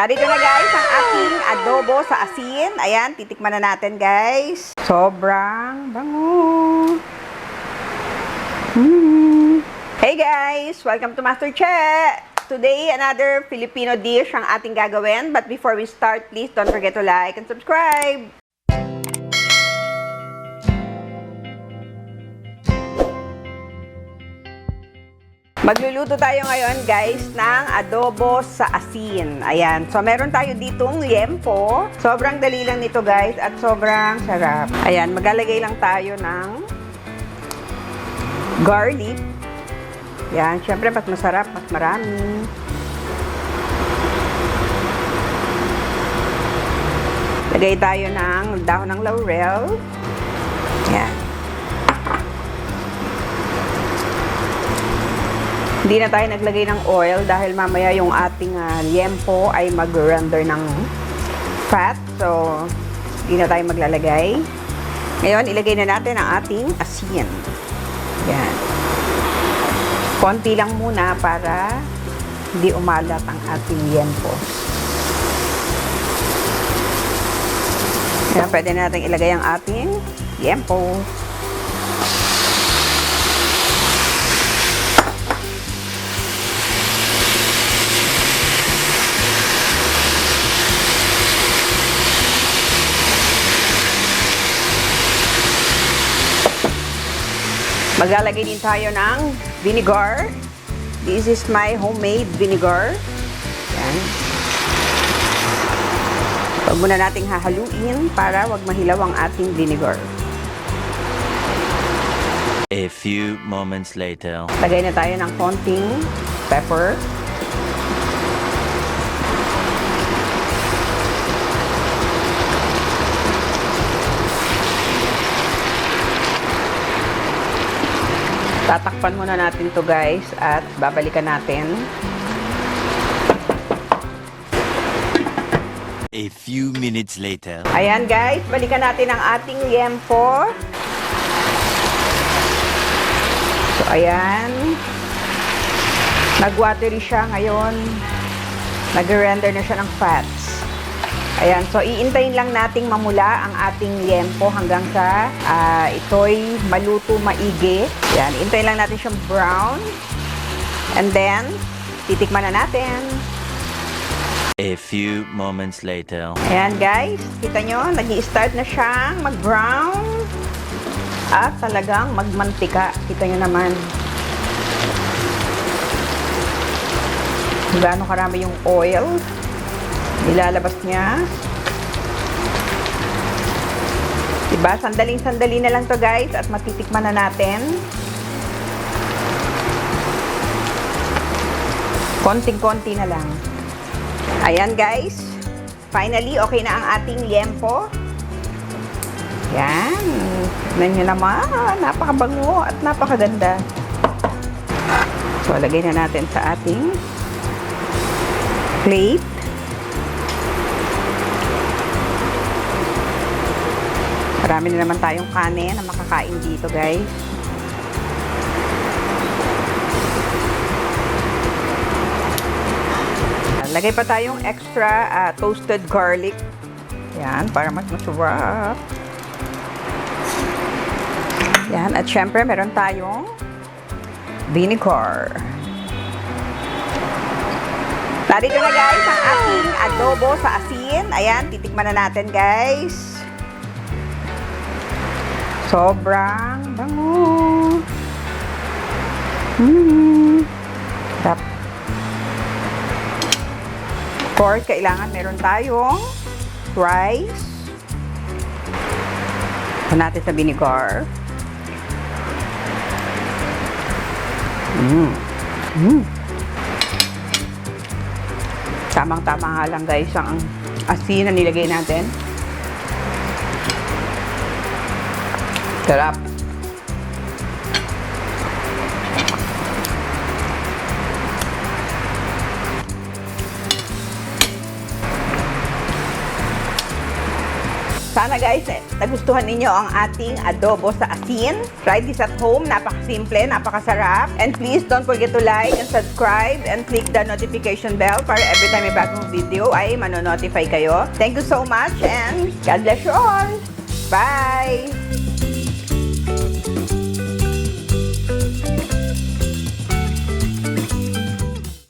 Narito na guys ang ating adobo sa asin. Ayan, titikman na natin guys. Sobrang bango. Hey guys! Welcome to MasterChe! Today, another Filipino dish ang ating gagawin. But before we start, please don't forget to like and subscribe. Magluluto tayo ngayon guys ng adobo sa asin. Ayan. So meron tayo ditong liempo. Sobrang dali lang nito guys at sobrang sarap. Ayan. Maglalagay lang tayo ng garlic. Ayan. Syempre mas masarap, mas marami. Lagay tayo ng dahon ng laurel. Ayan. Hindi na tayo naglagay ng oil dahil mamaya yung ating liempo ay mag-render ng fat. So, hindi na tayo maglalagay. Ngayon, ilagay na natin ang ating asin. Yan. Konti lang muna para hindi umalat ang ating liempo. Yan, pwede natin ilagay ang ating liempo. Maglalagay din tayo ng vinegar. This is my homemade vinegar. Yan. Huwag muna nating hahaluin para wag mahilaw ang ating vinegar. A few moments later. Lagay na tayo ng konting pepper. Tatakpan muna natin to guys at babalikan natin. A few minutes later. Ayan guys, balikan natin ang ating liempo. So ayan. Nag-watery siya ngayon. Nag-render na siya ng fats. Ayan, so iintayin lang nating mamula ang ating liempo hanggang sa ito'y maluto maigi. Ayan, iintayin lang natin siyang brown. And then, titikman na natin. A few moments later. Ayan guys, kita nyo, nag-i-start na siyang mag-brown. At talagang magmantika. Kita nyo naman. Gaano karami yung oil. Ilalabas niya. Diba? Sandaling-sandali na lang to guys at matitikman na natin. Konting-konti na lang. Ayan guys. Finally, okay na ang ating liempo. Yan. Tignan nyo naman. Napakabango at napakaganda. So, lagay na natin sa ating plate. Marami na naman tayong kanin na makakain dito guys. Lagay pa tayong extra toasted garlic. Yan, para mas masarap. Yan, at syempre meron tayong vinegar. Narito na guys ang ating adobo sa asin. Ayan, titikman na natin guys. Sobrang bango. Sarap. Of course, kailangan meron tayong rice. Ito natin sa vinegar. Tamang-tama nga lang guys ang asin na nilagay natin. Sarap. Sana guys, nagustuhan ninyo ang ating adobo sa asin. Try this at home. Napakasimple, napakasarap. And please don't forget to like and subscribe and click the notification bell para every time may bagong video ay manonotify kayo. Thank you so much and God bless you all. Bye!